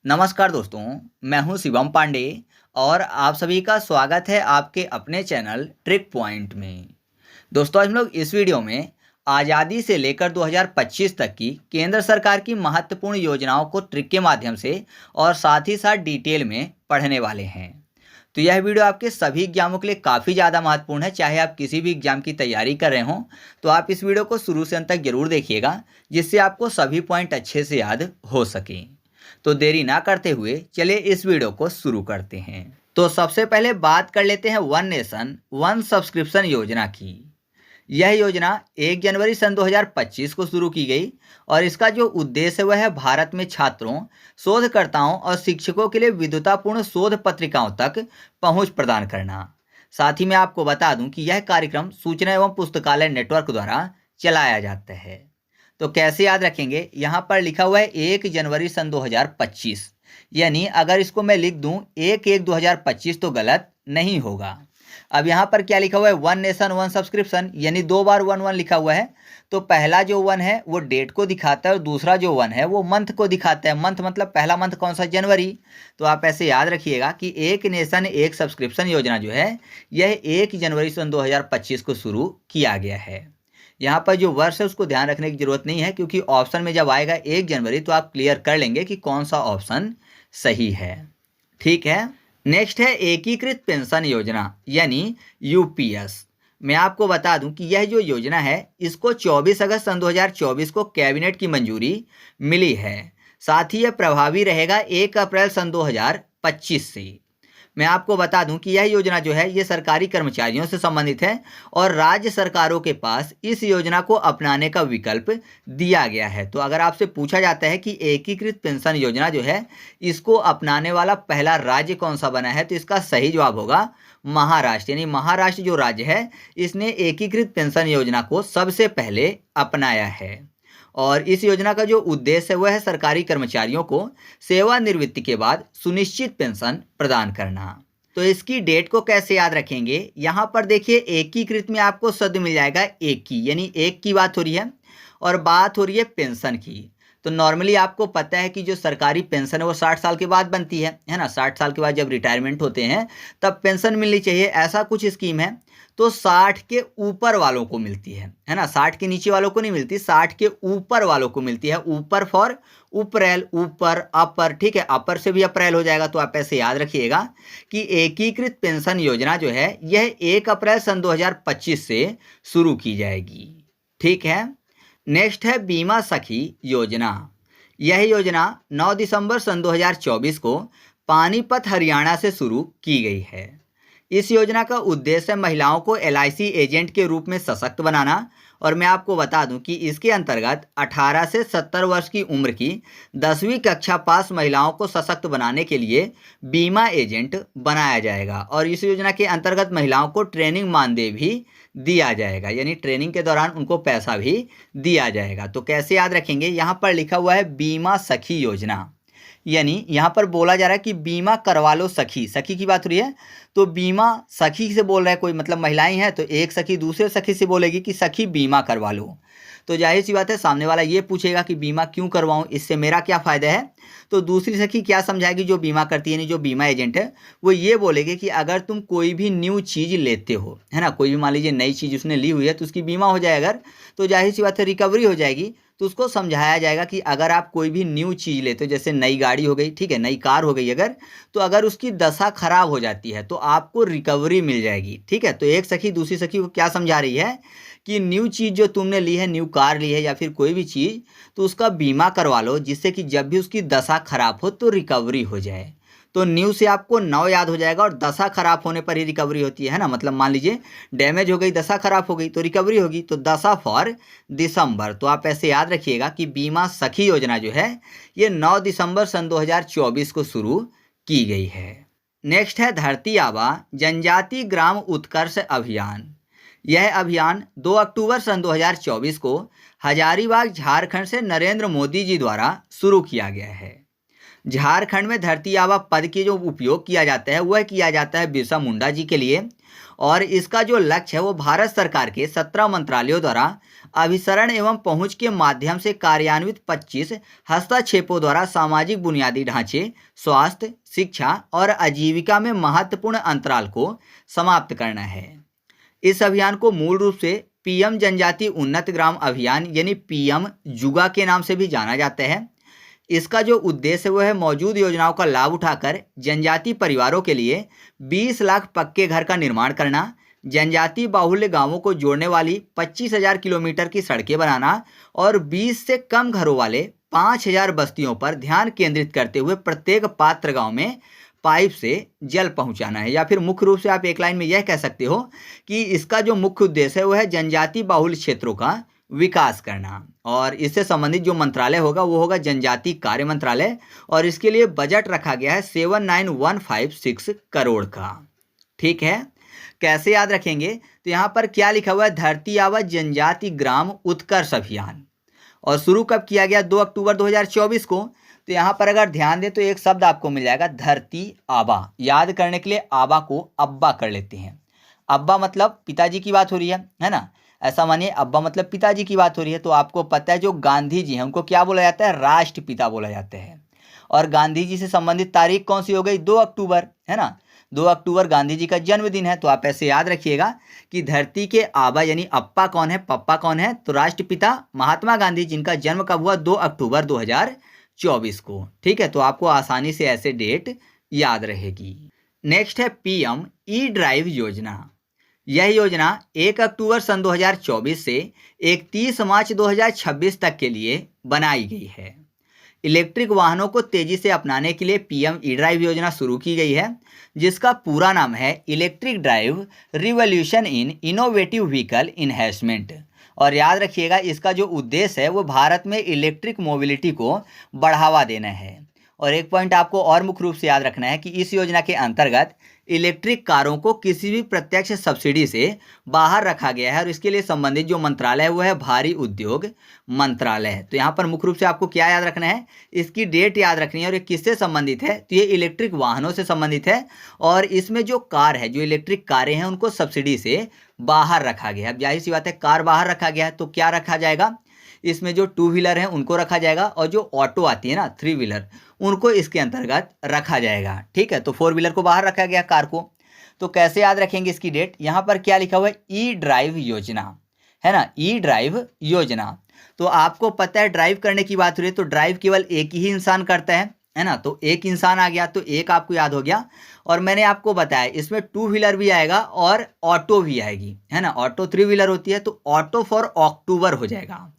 नमस्कार दोस्तों, मैं हूं शिवम पांडे और आप सभी का स्वागत है आपके अपने चैनल ट्रिक पॉइंट में। दोस्तों, आज हम लोग इस वीडियो में आज़ादी से लेकर 2025 तक की केंद्र सरकार की महत्वपूर्ण योजनाओं को ट्रिक के माध्यम से और साथ ही साथ डिटेल में पढ़ने वाले हैं। तो यह वीडियो आपके सभी एग्जामों के लिए काफ़ी ज़्यादा महत्वपूर्ण है। चाहे आप किसी भी एग्जाम की तैयारी कर रहे हों तो आप इस वीडियो को शुरू से अंत तक जरूर देखिएगा, जिससे आपको सभी पॉइंट अच्छे से याद हो सकें। तो देरी ना करते हुए चलिए इस वीडियो को शुरू करते हैं। तो सबसे पहले बात कर लेते हैं वन नेशन वन सब्सक्रिप्शन योजना की। यह योजना 1 जनवरी सन 2025 को शुरू की गई और इसका जो उद्देश्य है वह है भारत में छात्रों, शोधकर्ताओं और शिक्षकों के लिए विद्वतापूर्ण शोध पत्रिकाओं तक पहुंच प्रदान करना। साथ ही मैं आपको बता दूं कि यह कार्यक्रम सूचना एवं पुस्तकालय नेटवर्क द्वारा चलाया जाता है। तो कैसे याद रखेंगे, यहाँ पर लिखा हुआ है 1 जनवरी सन 2025, यानी अगर इसको मैं लिख दूं 1/1/2025 तो गलत नहीं होगा। अब यहाँ पर क्या लिखा हुआ है, वन नेशन वन सब्सक्रिप्शन, यानी 2 बार 1 1 लिखा हुआ है। तो पहला जो 1 है वो डेट को दिखाता है और दूसरा जो 1 है वो मंथ को दिखाता है। मंथ मतलब पहला मंथ कौन सा, जनवरी। तो आप ऐसे याद रखिएगा कि एक नेशन एक सब्सक्रिप्शन योजना जो है यह 1 जनवरी सन 2025 को शुरू किया गया है। यहाँ पर जो वर्ष है उसको ध्यान रखने की जरूरत नहीं है, क्योंकि ऑप्शन में जब आएगा 1 जनवरी तो आप क्लियर कर लेंगे कि कौन सा ऑप्शन सही है। ठीक है। नेक्स्ट है एकीकृत पेंशन योजना यानी यूपीएस। मैं आपको बता दूं कि यह जो योजना है इसको 24 अगस्त सन 2024 को कैबिनेट की मंजूरी मिली है। साथ ही यह प्रभावी रहेगा 1 अप्रैल सन 2025 से। मैं आपको बता दूं कि यह योजना जो है ये सरकारी कर्मचारियों से संबंधित है और राज्य सरकारों के पास इस योजना को अपनाने का विकल्प दिया गया है। तो अगर आपसे पूछा जाता है कि एकीकृत पेंशन योजना जो है इसको अपनाने वाला पहला राज्य कौन सा बना है, तो इसका सही जवाब होगा महाराष्ट्र। यानी महाराष्ट्र जो राज्य है इसने एकीकृत पेंशन योजना को सबसे पहले अपनाया है। और इस योजना का जो उद्देश्य है वह है सरकारी कर्मचारियों को सेवानिवृत्ति के बाद सुनिश्चित पेंशन प्रदान करना। तो इसकी डेट को कैसे याद रखेंगे, यहाँ पर देखिए एकीकृत में आपको शब्द मिल जाएगा एक की, यानी एक की बात हो रही है और बात हो रही है पेंशन की। तो नॉर्मली आपको पता है कि जो सरकारी पेंशन है वो 60 साल के बाद बनती है ना। 60 साल के बाद जब रिटायरमेंट होते हैं तब पेंशन मिलनी चाहिए, ऐसा कुछ स्कीम है। तो 60 के ऊपर वालों को मिलती है ना। 60 के नीचे वालों को नहीं मिलती, 60 के ऊपर वालों को मिलती है। ऊपर फॉर अप्रैल, ऊपर अपर, ठीक है। अपर से भी अप्रैल हो जाएगा। तो आप ऐसे याद रखिएगा कि एकीकृत पेंशन योजना जो है यह 1 अप्रैल सन 2025 से शुरू की जाएगी। ठीक है। नेक्स्ट है बीमा सखी योजना। यह योजना 9 दिसंबर सन 2024 को पानीपत हरियाणा से शुरू की गई है। इस योजना का उद्देश्य महिलाओं को एलआईसी एजेंट के रूप में सशक्त बनाना। और मैं आपको बता दूं कि इसके अंतर्गत 18 से 70 वर्ष की उम्र की 10वीं कक्षा पास महिलाओं को सशक्त बनाने के लिए बीमा एजेंट बनाया जाएगा। और इस योजना के अंतर्गत महिलाओं को ट्रेनिंग मानदेय भी दिया जाएगा, यानी ट्रेनिंग के दौरान उनको पैसा भी दिया जाएगा। तो कैसे याद रखेंगे, यहाँ पर लिखा हुआ है बीमा सखी योजना, यानी यहाँ पर बोला जा रहा है कि बीमा करवा लो सखी। सखी की बात हो रही है तो बीमा सखी से बोल रहा है कोई, मतलब महिलाएं हैं तो एक सखी दूसरे सखी से बोलेगी कि सखी बीमा करवा लो। तो जाहिर सी बात है सामने वाला ये पूछेगा कि बीमा क्यों करवाऊं, इससे मेरा क्या फ़ायदा है। तो दूसरी सखी क्या समझाएगी, जो बीमा करती है, यानी जो बीमा एजेंट है, वो ये बोलेगी कि अगर तुम कोई भी न्यू चीज़ लेते हो, है ना, कोई भी मान लीजिए नई चीज़ उसने ली हुई है तो उसकी बीमा हो जाए अगर, तो जाहिर सी बात है रिकवरी हो जाएगी। तो उसको समझाया जाएगा कि अगर आप कोई भी न्यू चीज़ लेते हो, जैसे नई गाड़ी हो गई, ठीक है, नई कार हो गई अगर, तो अगर उसकी दशा खराब हो जाती है तो आपको रिकवरी मिल जाएगी। ठीक है। तो एक सखी दूसरी सखी को क्या समझा रही है कि न्यू चीज़ जो तुमने ली है, न्यू कार ली है या फिर कोई भी चीज़, तो उसका बीमा करवा लो, जिससे कि जब भी उसकी दशा खराब हो तो रिकवरी हो जाए। तो न्यू से आपको नौ याद हो जाएगा और दशा खराब होने पर ही रिकवरी होती है ना। मतलब मान लीजिए डैमेज हो गई, दशा खराब हो गई तो रिकवरी होगी। तो दशा फॉर दिसंबर। तो आप ऐसे याद रखिएगा कि बीमा सखी योजना जो है ये 9 दिसंबर सन 2024 को शुरू की गई है। नेक्स्ट है धरती आबा जनजाति ग्राम उत्कर्ष अभियान। यह अभियान 2 अक्टूबर सन 2024 को हजारीबाग झारखंड से नरेंद्र मोदी जी द्वारा शुरू किया गया है। झारखंड में धरती आबा पद के जो उपयोग किया जाता है वह किया जाता है बिरसा मुंडा जी के लिए और इसका जो लक्ष्य है वो भारत सरकार के 17 मंत्रालयों द्वारा अभिसरण एवं पहुंच के माध्यम से कार्यान्वित 25 हस्तक्षेपों द्वारा सामाजिक बुनियादी ढांचे, स्वास्थ्य, शिक्षा और आजीविका में महत्वपूर्ण अंतराल को समाप्त करना है। इस अभियान को मूल रूप से पीएम जनजाति उन्नत ग्राम अभियान यानी पीएम जुगा के नाम से भी जाना जाता है। इसका जो उद्देश्य है वो है मौजूद योजनाओं का लाभ उठाकर जनजाति परिवारों के लिए 20 लाख पक्के घर का निर्माण करना, जनजाति बाहुल्य गांवों को जोड़ने वाली 25,000 किलोमीटर की सड़कें बनाना और 20 से कम घरों वाले 5,000 बस्तियों पर ध्यान केंद्रित करते हुए प्रत्येक पात्र गांव में पाइप से जल पहुंचाना है। या फिर मुख्य रूप से आप एक लाइन में यह कह सकते हो कि इसका जो मुख्य उद्देश्य है वो है जनजाति बाहुल्य क्षेत्रों का विकास करना। और इससे संबंधित जो मंत्रालय होगा वो होगा जनजाति कार्य मंत्रालय, और इसके लिए बजट रखा गया है 79,156 करोड़ का। ठीक है, कैसे याद रखेंगे? तो यहाँ पर क्या लिखा हुआ है, धरती आबा जनजाति ग्राम उत्कर्ष अभियान, और शुरू कब किया गया? 2 अक्टूबर 2024 को। तो यहाँ पर अगर ध्यान दें तो एक शब्द आपको मिल जाएगा धरती आबा। याद करने के लिए आबा को अब्बा कर लेते हैं। अब्बा मतलब पिताजी की बात हो रही है ना, ऐसा मानिए अब्बा मतलब पिताजी की बात हो रही है। तो आपको पता है जो गांधी जी हैं उनको क्या बोला जाता है? राष्ट्रपिता बोला जाता है। और गांधी जी से संबंधित तारीख कौन सी हो गई? 2 अक्टूबर, है ना। 2 अक्टूबर गांधी जी का जन्मदिन है। तो आप ऐसे याद रखिएगा कि धरती के आबा यानी अप्पा कौन है, पप्पा कौन है? तो राष्ट्रपिता महात्मा गांधी जिनका जन्म कब हुआ? 2 अक्टूबर 2024 को। ठीक है, तो आपको आसानी से ऐसे डेट याद रहेगी। नेक्स्ट है पीएम ई ड्राइव योजना। यह योजना 1 अक्टूबर सन 2024 से 31 मार्च 2026 तक के लिए बनाई गई है। इलेक्ट्रिक वाहनों को तेजी से अपनाने के लिए पीएम ई ड्राइव योजना शुरू की गई है, जिसका पूरा नाम है electric drive revolution in innovative vehicle enhancement. और याद रखिएगा इसका जो उद्देश्य है वो भारत में इलेक्ट्रिक मोबिलिटी को बढ़ावा देना है। और एक पॉइंट आपको और मुख्य रूप से याद रखना है कि इस योजना के अंतर्गत इलेक्ट्रिक कारों को किसी भी प्रत्यक्ष सब्सिडी से बाहर रखा गया है, और इसके लिए संबंधित जो मंत्रालय है वो है भारी उद्योग मंत्रालय। तो यहाँ पर मुख्य रूप से आपको क्या याद रखना है? इसकी डेट याद रखनी है। और ये किससे संबंधित है? तो ये इलेक्ट्रिक वाहनों से संबंधित है, और इसमें जो कार है, जो इलेक्ट्रिक कारें हैं, उनको सब्सिडी से बाहर रखा गया है। अब जाहिर सी बात है कार बाहर रखा गया है तो क्या रखा जाएगा? इसमें जो 2 व्हीलर हैं उनको रखा जाएगा, और जो ऑटो आती है ना 3 व्हीलर, उनको इसके अंतर्गत रखा जाएगा। ठीक है, तो 4 व्हीलर को बाहर रखा गया, कार को। तो कैसे याद रखेंगे इसकी डेट? यहाँ पर क्या लिखा हुआ है? ई ड्राइव योजना, है ना, ई ड्राइव योजना। तो आपको पता है ड्राइव करने की बात हो रही है तो ड्राइव केवल एक ही इंसान करता है ना। तो एक इंसान आ गया तो एक आपको याद हो गया। और मैंने आपको बताया इसमें 2 व्हीलर भी आएगा और ऑटो भी आएगी, है ना। ऑटो 3 व्हीलर होती है तो ऑटो फॉर अक्टूबर हो जाएगा।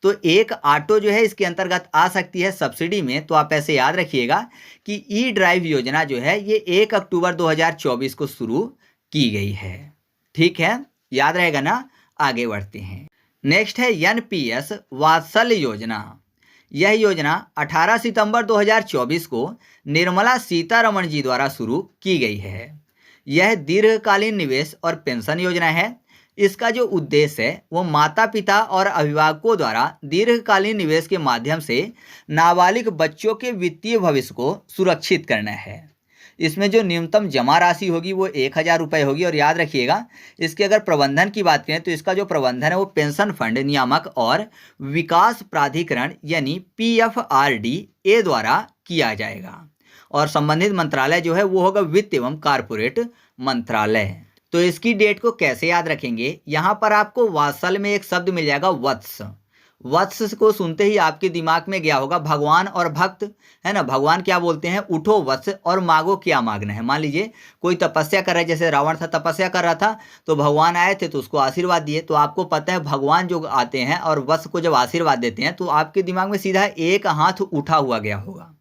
तो एक ऑटो जो है इसके अंतर्गत आ सकती है सब्सिडी में। तो आप ऐसे याद रखिएगा कि ई ड्राइव योजना जो है ये 1 अक्टूबर 2024 को शुरू की गई है। ठीक है, याद रहेगा ना। आगे बढ़ते हैं। नेक्स्ट है एनपीएस वात्सल्य योजना। यह योजना 18 सितंबर 2024 को निर्मला सीतारमण जी द्वारा शुरू की गई है। यह दीर्घकालीन निवेश और पेंशन योजना है। इसका जो उद्देश्य है वो माता पिता और अभिभावकों द्वारा दीर्घकालीन निवेश के माध्यम से नाबालिग बच्चों के वित्तीय भविष्य को सुरक्षित करना है। इसमें जो न्यूनतम जमा राशि होगी वो 1,000 रुपये होगी। और याद रखिएगा इसके अगर प्रबंधन की बात करें तो इसका जो प्रबंधन है वो पेंशन फंड नियामक और विकास प्राधिकरण यानी PFRDA द्वारा किया जाएगा। और संबंधित मंत्रालय जो है वो होगा वित्त एवं कारपोरेट मंत्रालय। तो इसकी डेट को कैसे याद रखेंगे? यहाँ पर आपको वात्सल में एक शब्द मिल जाएगा वत्स। वत्स को सुनते ही आपके दिमाग में गया होगा भगवान और भक्त, है ना। भगवान क्या बोलते हैं? उठो वत्स और मांगो क्या मांगना है। मान लीजिए कोई तपस्या कर रहा है, जैसे रावण था तपस्या कर रहा था तो भगवान आए थे तो उसको आशीर्वाद दिए। तो आपको पता है भगवान जो आते हैं और वत्स को जब आशीर्वाद देते हैं तो आपके दिमाग में सीधा एक हाथ उठा हुआ गया होगा,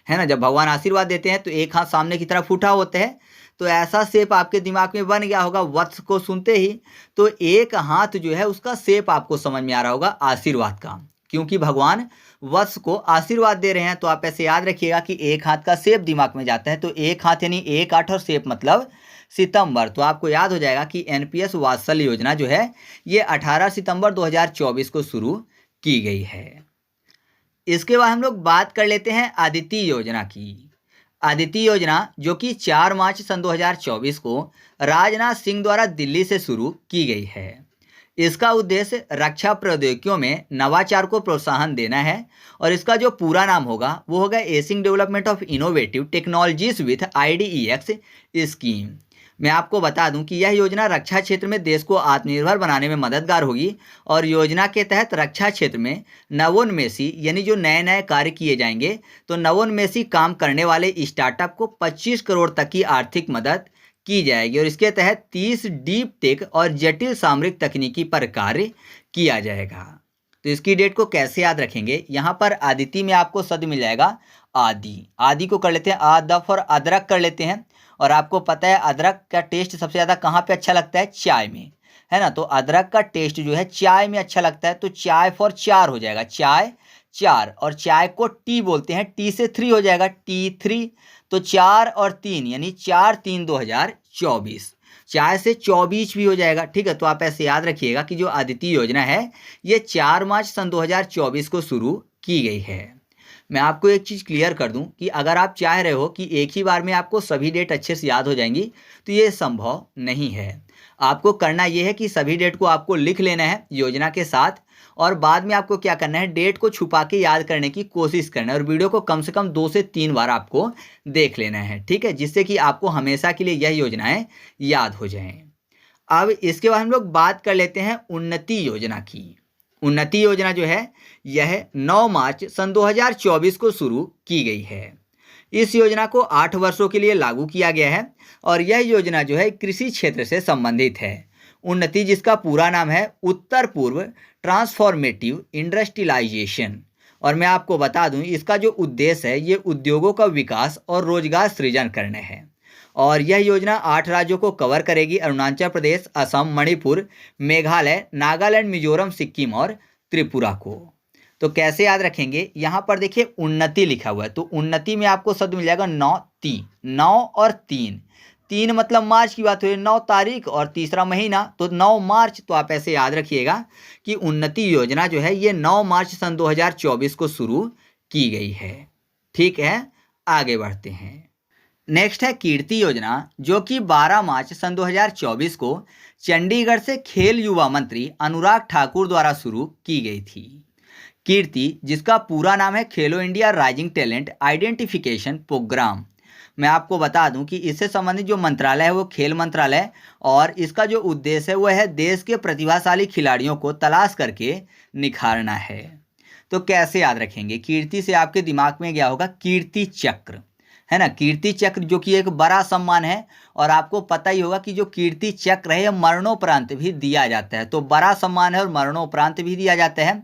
है ना। जब भगवान आशीर्वाद देते हैं तो एक हाथ सामने की तरफ उठा होता है। तो ऐसा शेप आपके दिमाग में बन गया होगा वत्स को सुनते ही। तो एक हाथ जो है उसका शेप आपको समझ में आ रहा होगा आशीर्वाद का, क्योंकि भगवान वत्स को आशीर्वाद दे रहे हैं। तो आप ऐसे याद रखिएगा कि एक हाथ का शेप दिमाग में जाता है। तो एक हाथ यानी 1 8 और शेप मतलब सितंबर। तो आपको याद हो जाएगा कि एनपीएस वात्सल्य योजना जो है ये 18 सितंबर 2024 को शुरू की गई है। इसके बाद हम लोग बात कर लेते हैं अदिति योजना की। आदिति योजना जो कि 4 मार्च सन 2024 को राजनाथ सिंह द्वारा दिल्ली से शुरू की गई है। इसका उद्देश्य रक्षा प्रौद्योगिकियों में नवाचार को प्रोत्साहन देना है और इसका जो पूरा नाम होगा वो होगा acing development of innovative technologies with IDEX scheme. मैं आपको बता दूं कि यह योजना रक्षा क्षेत्र में देश को आत्मनिर्भर बनाने में मददगार होगी और योजना के तहत रक्षा क्षेत्र में नवोन्मेषी यानी जो नए नए कार्य किए जाएंगे तो नवोन्मेषी काम करने वाले स्टार्टअप को 25 करोड़ तक की आर्थिक मदद की जाएगी और इसके तहत 30 डीप टेक और जटिल सामरिक तकनीकी पर कार्य किया जाएगा। तो इसकी डेट को कैसे याद रखेंगे, यहाँ पर आदिति में आपको शब्द मिल जाएगा आदि। आदि को कर लेते हैं आदफ और अदरक कर लेते हैं। और आपको पता है अदरक का टेस्ट सबसे ज़्यादा कहाँ पे अच्छा लगता है, चाय में, है ना। तो अदरक का टेस्ट जो है चाय में अच्छा लगता है, तो चाय फॉर 4 हो जाएगा, चाय 4। और चाय को टी बोलते हैं, टी से 3 हो जाएगा, T3। तो 4 और 3 यानी 4-3-2024। चाय से 24 भी हो जाएगा, ठीक है। तो आप ऐसे याद रखिएगा कि जो आदिति योजना है ये 4 मार्च सन 2024 को शुरू की गई है। मैं आपको एक चीज़ क्लियर कर दूं कि अगर आप चाह रहे हो कि एक ही बार में आपको सभी डेट अच्छे से याद हो जाएंगी तो ये संभव नहीं है। आपको करना ये है कि सभी डेट को आपको लिख लेना है योजना के साथ और बाद में आपको क्या करना है, डेट को छुपा के याद करने की कोशिश करना है और वीडियो को कम से कम 2 से 3 बार आपको देख लेना है, ठीक है, जिससे कि आपको हमेशा के लिए यह योजनाएं याद हो जाएं। अब इसके बाद हम लोग बात कर लेते हैं उन्नति योजना की। उन्नति योजना जो है यह 9 मार्च सन 2024 को शुरू की गई है। इस योजना को 8 वर्षों के लिए लागू किया गया है और यह योजना जो है कृषि क्षेत्र से संबंधित है। उन्नति जिसका पूरा नाम है उत्तर पूर्व ट्रांसफॉर्मेटिव इंडस्ट्रियलाइजेशन। और मैं आपको बता दूं इसका जो उद्देश्य है ये उद्योगों का विकास और रोजगार सृजन करना है और यह योजना 8 राज्यों को कवर करेगी, अरुणाचल प्रदेश, असम, मणिपुर, मेघालय, नागालैंड, मिजोरम, सिक्किम और त्रिपुरा को। तो कैसे याद रखेंगे, यहाँ पर देखिए उन्नति लिखा हुआ है तो उन्नति में आपको शब्द मिल जाएगा 9 और 3 मतलब मार्च की बात हो रही है, 9 तारीख और तीसरा महीना तो 9 मार्च। तो आप ऐसे याद रखिएगा कि उन्नति योजना जो है ये 9 मार्च सन 2024 को शुरू की गई है, ठीक है। आगे बढ़ते हैं। नेक्स्ट है कीर्ति योजना जो कि 12 मार्च सन 2024 को चंडीगढ़ से खेल युवा मंत्री अनुराग ठाकुर द्वारा शुरू की गई थी। कीर्ति जिसका पूरा नाम है Khelo India rising talent identification programme. मैं आपको बता दूं कि इससे संबंधित जो मंत्रालय है वो खेल मंत्रालय और इसका जो उद्देश्य है वो है देश के प्रतिभाशाली खिलाड़ियों को तलाश करके निखारना है। तो कैसे याद रखेंगे, कीर्ति से आपके दिमाग में क्या होगा, कीर्ति चक्र, है ना। कीर्ति चक्र जो कि एक बड़ा सम्मान है और आपको पता ही होगा कि जो कीर्ति चक्र है यह मरणोपरांत भी दिया जाता है। तो बड़ा सम्मान है और मरणोपरांत भी दिया जाता है।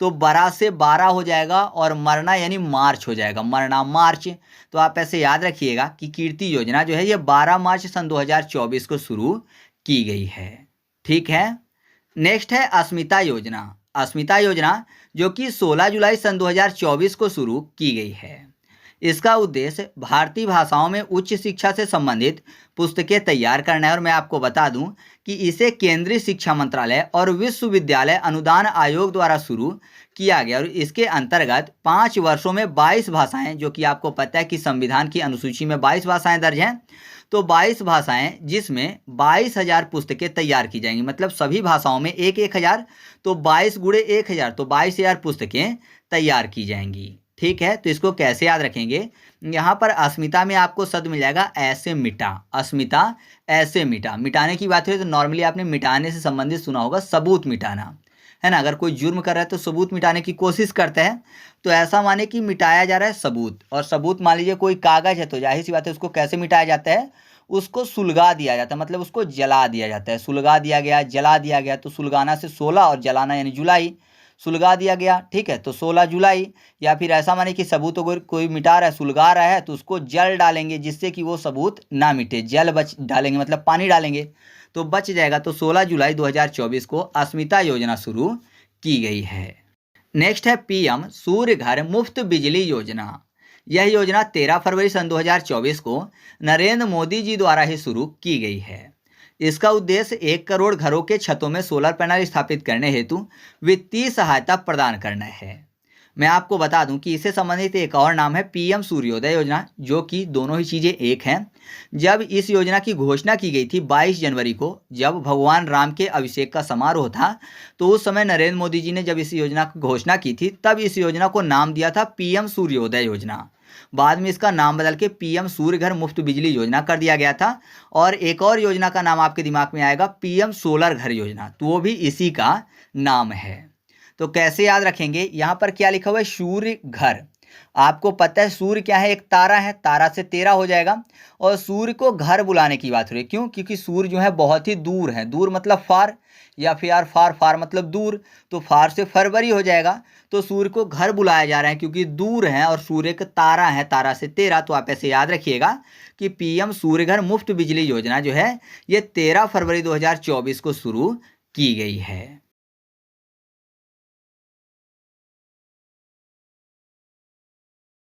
तो 12 से 12 हो जाएगा और मरना यानी मार्च हो जाएगा, मरना मार्च। तो आप ऐसे याद रखिएगा कि कीर्ति योजना जो है ये 12 मार्च सन 2024 को शुरू की गई है, ठीक है। नेक्स्ट है अस्मिता योजना। अस्मिता योजना जो कि 16 जुलाई सन 2024 को शुरू की गई है। इसका उद्देश्य भारतीय भाषाओं में उच्च शिक्षा से संबंधित पुस्तकें तैयार करना है और मैं आपको बता दूं कि इसे केंद्रीय शिक्षा मंत्रालय और विश्वविद्यालय अनुदान आयोग द्वारा शुरू किया गया और इसके अंतर्गत 5 वर्षों में 22 भाषाएं, जो कि आपको पता है कि संविधान की अनुसूची में 22 भाषाएं दर्ज हैं, तो 22 भाषाएं जिसमें 22,000 पुस्तकें तैयार की जाएंगी, मतलब सभी भाषाओं में 1,000, तो 22 गुणे 1,000 तो 22,000 पुस्तकें तैयार की जाएंगी, ठीक है। तो इसको कैसे याद रखेंगे, यहाँ पर अस्मिता में आपको शब्द मिल जाएगा ऐसे मिटा, अस्मिता ऐसे मिटा। मिटाने की बात है तो नॉर्मली आपने मिटाने से संबंधित सुना होगा सबूत मिटाना, है ना। अगर कोई जुर्म कर रहा है तो सबूत मिटाने की कोशिश करते हैं, तो ऐसा माने कि मिटाया जा रहा है सबूत। और सबूत मान लीजिए कोई कागज है तो जाहिर सी बात है उसको कैसे मिटाया जाता है, उसको सुलगा दिया जाता है, मतलब उसको जला दिया जाता है। सुलगा दिया गया, जला दिया गया, तो सुलगाना से 16 और जलाना यानी जुलाई, सुलगा दिया गया, ठीक है। तो 16 जुलाई। या फिर ऐसा माने कि सबूत अगर कोई मिटा रहा है, सुलगा रहा है, तो उसको जल डालेंगे जिससे कि वो सबूत ना मिटे, जल बच डालेंगे मतलब पानी डालेंगे तो बच जाएगा। तो 16 जुलाई 2024 को अस्मिता योजना शुरू की गई है। नेक्स्ट है PM सूर्य घर मुफ्त बिजली योजना। यह योजना 13 फरवरी सन 2024 को नरेंद्र मोदी जी द्वारा ही शुरू की गई है। इसका उद्देश्य 1 करोड़ घरों के छतों में सोलर पैनल स्थापित करने हेतु वित्तीय सहायता प्रदान करना है। मैं आपको बता दूं कि इससे संबंधित एक और नाम है पीएम सूर्योदय योजना, जो कि दोनों ही चीज़ें एक हैं। जब इस योजना की घोषणा की गई थी 22 जनवरी को, जब भगवान राम के अभिषेक का समारोह था, तो उस समय नरेंद्र मोदी जी ने जब इस योजना की घोषणा की थी, तब इस योजना को नाम दिया था पीएम सूर्योदय योजना। बाद में इसका नाम बदल के पीएम सूर्य घर मुफ्त बिजली योजना कर दिया गया था। और एक और योजना का नाम आपके दिमाग में आएगा, पीएम सोलर घर योजना, तो वो भी इसी का नाम है। तो कैसे याद रखेंगे, यहाँ पर क्या लिखा हुआ है, सूर्य घर। आपको पता है सूर्य क्या है, एक तारा है, तारा से 13 हो जाएगा। और सूर्य को घर बुलाने की बात हो रही है, क्यों? क्योंकि सूर्य जो है बहुत ही दूर है, दूर मतलब फार, या फिर यार फार, फार मतलब दूर, तो फार से फरवरी हो जाएगा। तो सूर्य को घर बुलाया जा रहा है क्योंकि दूर है, और सूर्य का तारा है, तारा से 13। तो आप ऐसे याद रखिएगा कि पीएम सूर्य घर मुफ्त बिजली योजना जो है, ये 13 फरवरी 2024 को शुरू की गई है।